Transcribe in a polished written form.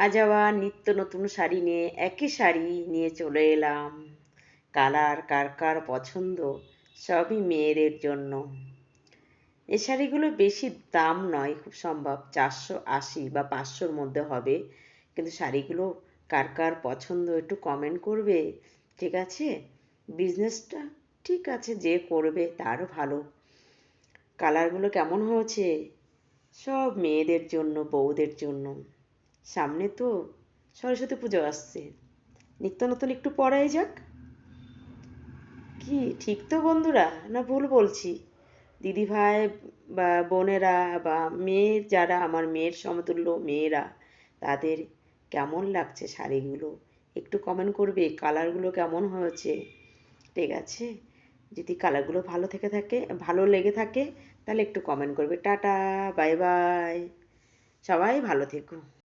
আজ আবার নিত্য নতুন শাড়ি নিয়ে একই শাড়ি নিয়ে চলে এলাম। কালার কার কার পছন্দ সবই মেয়েদের জন্য। এই শাড়িগুলো বেশি দাম নয়, খুব সম্ভব 480 বা 500-র মধ্যে হবে। কিন্তু শাড়িগুলো কার কার পছন্দ একটু কমেন্ট করবে, ঠিক আছে? বিজনেসটা ঠিক আছে, যে করবে তারও ভালো। কালারগুলো কেমন হয়েছে? সব মেয়েদের জন্য, বউদের জন্য। সামনে তো সরস্বতী পুজো আসছে, নিত্য নতুন একটু পরাই যাক। কি ঠিক তো বন্ধুরা, না ভুল বলছি? দিদি ভাই বা বোনেরা বা মেয়ে, যারা আমার মেয়ের সমতুল্য মেয়েরা, তাদের কেমন লাগছে শাড়িগুলো একটু কমেন্ট করবে। কালারগুলো কেমন হয়েছে, ঠিক আছে? যদি কালারগুলো ভালো লেগে থাকে তাহলে একটু কমেন্ট করবে। টাটা, বাই বাই, সবাই ভালো থেকো।